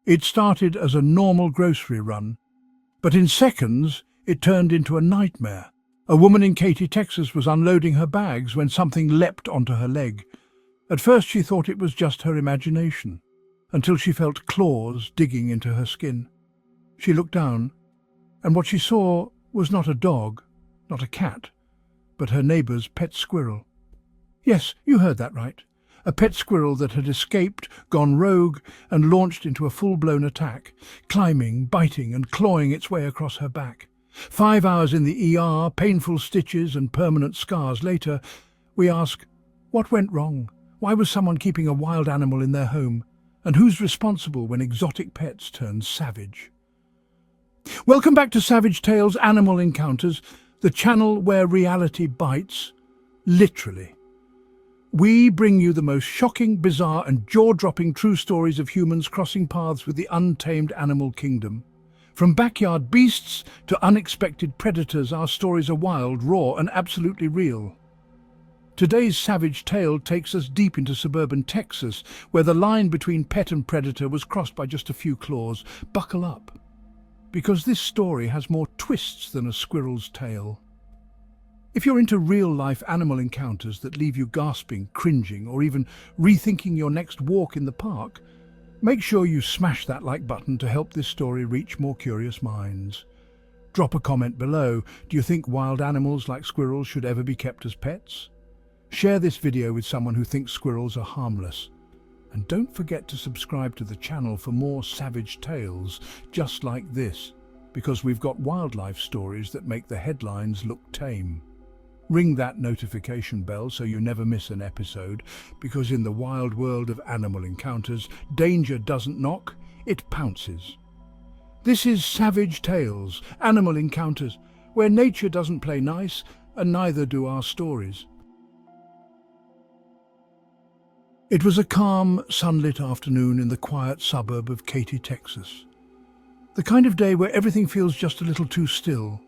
It started as a normal grocery run, but in seconds it turned into a nightmare. A woman in Katy, Texas was unloading her bags when something leapt onto her leg. At first she thought it was just her imagination, until she felt claws digging into her skin. She looked down, and what she saw was not a dog, not a cat, but her neighbour's pet squirrel. Yes, you heard that right. A pet squirrel that had escaped, gone rogue, and launched into a full-blown attack, climbing, biting and clawing its way across her back. 5 hours in the ER, painful stitches and permanent scars later, we ask, what went wrong? Why was someone keeping a wild animal in their home? And who's responsible when exotic pets turn savage? Welcome back to Savage Tales Animal Encounters, the channel where reality bites, literally. We bring you the most shocking, bizarre and jaw-dropping true stories of humans crossing paths with the untamed animal kingdom. From backyard beasts to unexpected predators, our stories are wild, raw and absolutely real. Today's savage tale takes us deep into suburban Texas, where the line between pet and predator was crossed by just a few claws. Buckle up, because this story has more twists than a squirrel's tail. If you're into real-life animal encounters that leave you gasping, cringing, or even rethinking your next walk in the park, make sure you smash that like button to help this story reach more curious minds. Drop a comment below. Do you think wild animals like squirrels should ever be kept as pets? Share this video with someone who thinks squirrels are harmless. And don't forget to subscribe to the channel for more savage tales just like this, because we've got wildlife stories that make the headlines look tame. Ring that notification bell so you never miss an episode, because in the wild world of animal encounters, danger doesn't knock, it pounces. This is Savage Tales, Animal Encounters, where nature doesn't play nice, and neither do our stories. It was a calm, sunlit afternoon in the quiet suburb of Katy, Texas. The kind of day where everything feels just a little too still,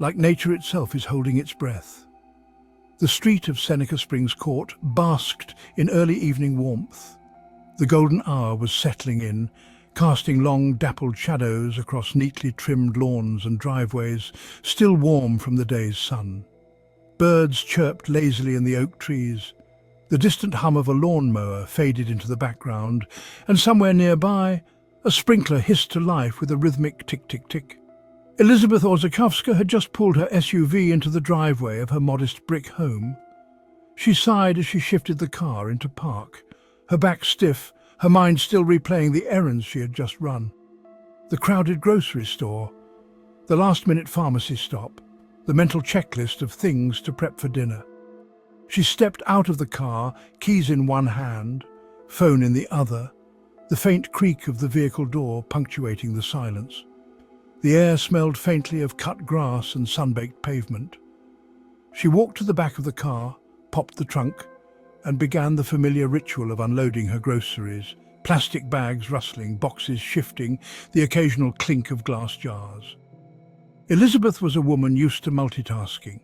like nature itself is holding its breath. The street of Seneca Springs Court basked in early evening warmth. The golden hour was settling in, casting long dappled shadows across neatly trimmed lawns and driveways, still warm from the day's sun. Birds chirped lazily in the oak trees. The distant hum of a lawnmower faded into the background, and somewhere nearby, a sprinkler hissed to life with a rhythmic tick-tick-tick. Elizabeth Orzechowska had just pulled her SUV into the driveway of her modest brick home. She sighed as she shifted the car into park, her back stiff, her mind still replaying the errands she had just run. The crowded grocery store, the last-minute pharmacy stop, the mental checklist of things to prep for dinner. She stepped out of the car, keys in one hand, phone in the other, the faint creak of the vehicle door punctuating the silence. The air smelled faintly of cut grass and sun-baked pavement. She walked to the back of the car, popped the trunk, and began the familiar ritual of unloading her groceries, plastic bags rustling, boxes shifting, the occasional clink of glass jars. Elizabeth was a woman used to multitasking.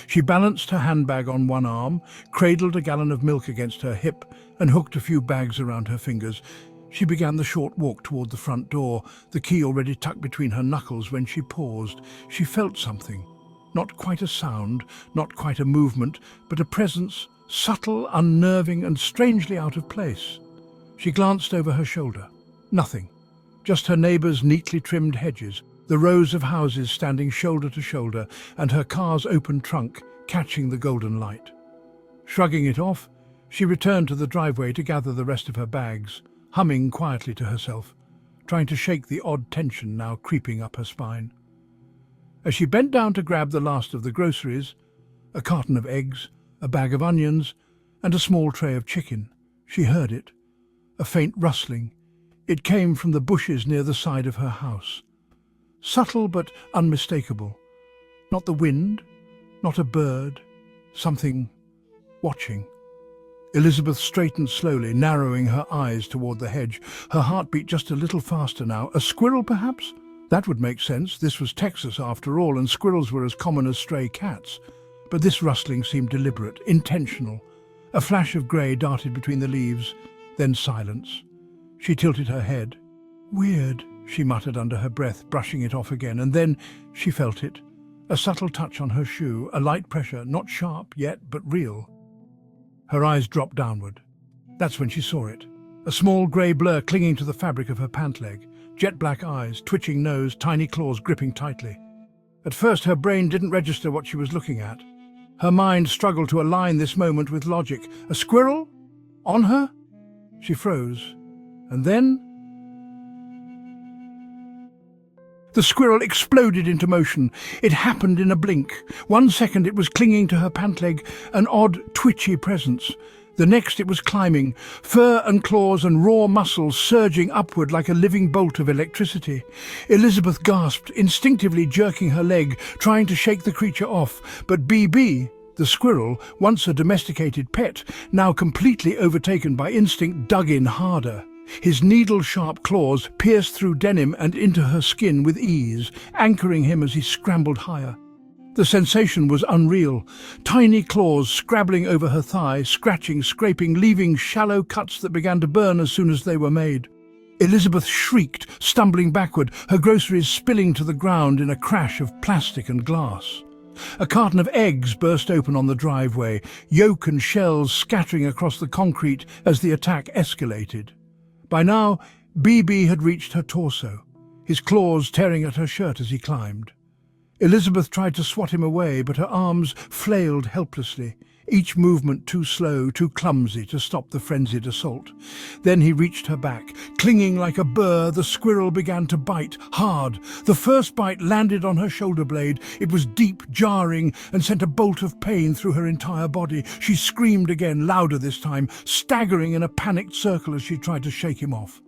She balanced her handbag on one arm, cradled a gallon of milk against her hip, and hooked a few bags around her fingers. She began the short walk toward the front door, the key already tucked between her knuckles when she paused. She felt something. Not quite a sound, not quite a movement, but a presence, subtle, unnerving, and strangely out of place. She glanced over her shoulder. Nothing. Just her neighbour's neatly trimmed hedges, the rows of houses standing shoulder to shoulder, and her car's open trunk catching the golden light. Shrugging it off, she returned to the driveway to gather the rest of her bags, humming quietly to herself, trying to shake the odd tension now creeping up her spine. As she bent down to grab the last of the groceries, a carton of eggs, a bag of onions, and a small tray of chicken, she heard it, a faint rustling. It came from the bushes near the side of her house. Subtle but unmistakable. Not the wind, not a bird, something watching. Elizabeth straightened slowly, narrowing her eyes toward the hedge. Her heart beat just a little faster now. A squirrel, perhaps? That would make sense. This was Texas, after all, and squirrels were as common as stray cats. But this rustling seemed deliberate, intentional. A flash of grey darted between the leaves, then silence. She tilted her head. Weird, she muttered under her breath, brushing it off again, and then she felt it. A subtle touch on her shoe, a light pressure, not sharp yet, but real. Her eyes dropped downward. That's when she saw it. A small grey blur clinging to the fabric of her pant leg. Jet black eyes, twitching nose, tiny claws gripping tightly. At first her brain didn't register what she was looking at. Her mind struggled to align this moment with logic. A squirrel? On her? She froze. And then the squirrel exploded into motion. It happened in a blink. 1 second it was clinging to her pant leg, an odd, twitchy presence. The next it was climbing, fur and claws and raw muscles surging upward like a living bolt of electricity. Elizabeth gasped, instinctively jerking her leg, trying to shake the creature off. But BB, the squirrel, once a domesticated pet, now completely overtaken by instinct, dug in harder. His needle-sharp claws pierced through denim and into her skin with ease, anchoring him as he scrambled higher. The sensation was unreal. Tiny claws scrabbling over her thigh, scratching, scraping, leaving shallow cuts that began to burn as soon as they were made. Elizabeth shrieked, stumbling backward, her groceries spilling to the ground in a crash of plastic and glass. A carton of eggs burst open on the driveway, yolk and shells scattering across the concrete as the attack escalated. By now, BB had reached her torso, his claws tearing at her shirt as he climbed. Elizabeth tried to swat him away, but her arms flailed helplessly, each movement too slow, too clumsy to stop the frenzied assault. Then he reached her back. Clinging like a burr, the squirrel began to bite, hard. The first bite landed on her shoulder blade. It was deep, jarring, and sent a bolt of pain through her entire body. She screamed again, louder this time, staggering in a panicked circle as she tried to shake him off.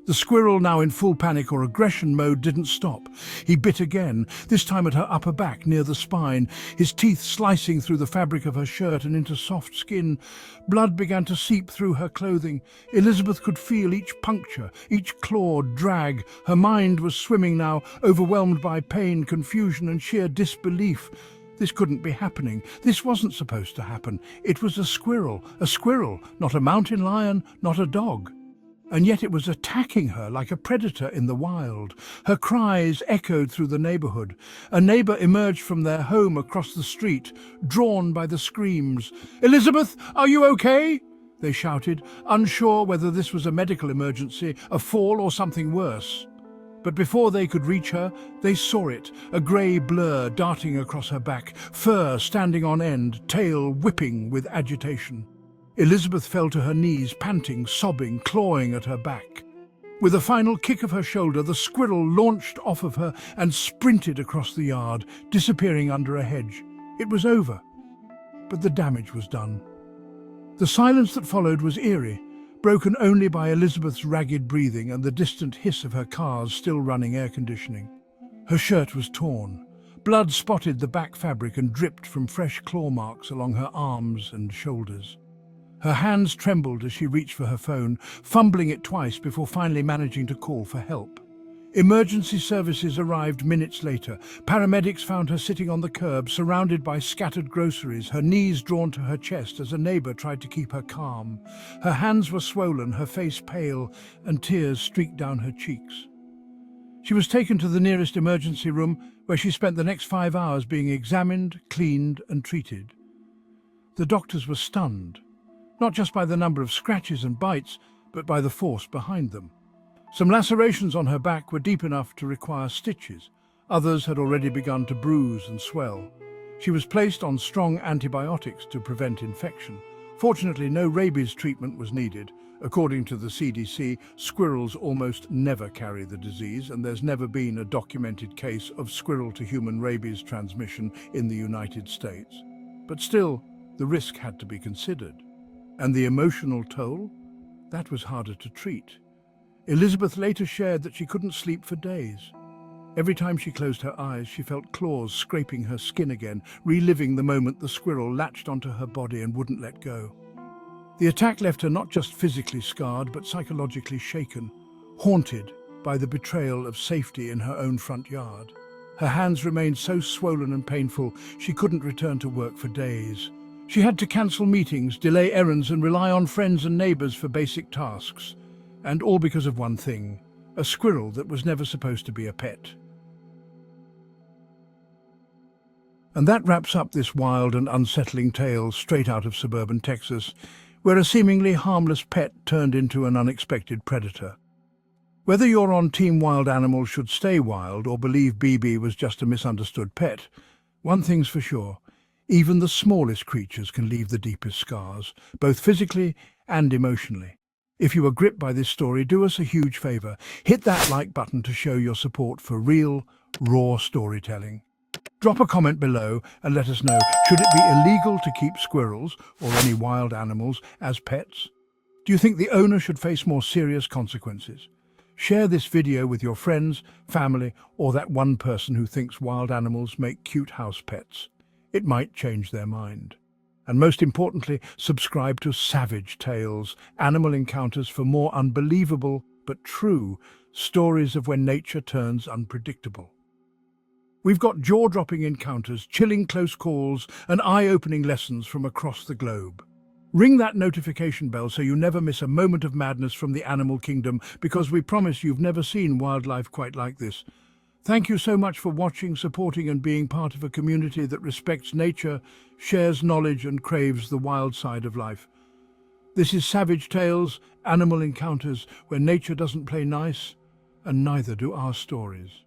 The squirrel, now in full panic or aggression mode, didn't stop. He bit again, this time at her upper back near the spine, his teeth slicing through the fabric of her shirt and into soft skin. Blood began to seep through her clothing. Elizabeth could feel each puncture, each claw drag. Her mind was swimming now, overwhelmed by pain, confusion and sheer disbelief. This couldn't be happening. This wasn't supposed to happen. It was a squirrel, not a mountain lion, not a dog. And yet it was attacking her like a predator in the wild. Her cries echoed through the neighborhood. A neighbor emerged from their home across the street, drawn by the screams. "Elizabeth, are you okay?" they shouted, unsure whether this was a medical emergency, a fall or something worse. But before they could reach her, they saw it, a grey blur darting across her back, fur standing on end, tail whipping with agitation. Elizabeth fell to her knees, panting, sobbing, clawing at her back. With a final kick of her shoulder, the squirrel launched off of her and sprinted across the yard, disappearing under a hedge. It was over, but the damage was done. The silence that followed was eerie, broken only by Elizabeth's ragged breathing and the distant hiss of her car's still running air conditioning. Her shirt was torn. Blood spotted the back fabric and dripped from fresh claw marks along her arms and shoulders. Her hands trembled as she reached for her phone, fumbling it twice before finally managing to call for help. Emergency services arrived minutes later. Paramedics found her sitting on the curb, surrounded by scattered groceries, her knees drawn to her chest as a neighbor tried to keep her calm. Her hands were swollen, her face pale, and tears streaked down her cheeks. She was taken to the nearest emergency room, where she spent the next 5 hours being examined, cleaned, and treated. The doctors were stunned. Not just by the number of scratches and bites, but by the force behind them. Some lacerations on her back were deep enough to require stitches. Others had already begun to bruise and swell. She was placed on strong antibiotics to prevent infection. Fortunately, no rabies treatment was needed. According to the CDC, squirrels almost never carry the disease, and there's never been a documented case of squirrel-to-human rabies transmission in the United States. But still, the risk had to be considered. And the emotional toll? That was harder to treat. Elizabeth later shared that she couldn't sleep for days. Every time she closed her eyes, she felt claws scraping her skin again, reliving the moment the squirrel latched onto her body and wouldn't let go. The attack left her not just physically scarred, but psychologically shaken, haunted by the betrayal of safety in her own front yard. Her hands remained so swollen and painful, she couldn't return to work for days. She had to cancel meetings, delay errands, and rely on friends and neighbors for basic tasks. And all because of one thing: a squirrel that was never supposed to be a pet. And that wraps up this wild and unsettling tale straight out of suburban Texas, where a seemingly harmless pet turned into an unexpected predator. Whether you're on Team Wild Animals Should Stay Wild or believe BB was just a misunderstood pet, one thing's for sure, even the smallest creatures can leave the deepest scars, both physically and emotionally. If you were gripped by this story, do us a huge favor. Hit that like button to show your support for real, raw storytelling. Drop a comment below and let us know, should it be illegal to keep squirrels or any wild animals as pets? Do you think the owner should face more serious consequences? Share this video with your friends, family, or that one person who thinks wild animals make cute house pets. It might change their mind. And most importantly, subscribe to Savage Tales, Animal Encounters for more unbelievable but true stories of when nature turns unpredictable. We've got jaw-dropping encounters, chilling close calls, and eye-opening lessons from across the globe. Ring that notification bell so you never miss a moment of madness from the animal kingdom, because we promise you've never seen wildlife quite like this. Thank you so much for watching, supporting, and being part of a community that respects nature, shares knowledge, and craves the wild side of life. This is Savage Tales, Animal Encounters, where nature doesn't play nice, and neither do our stories.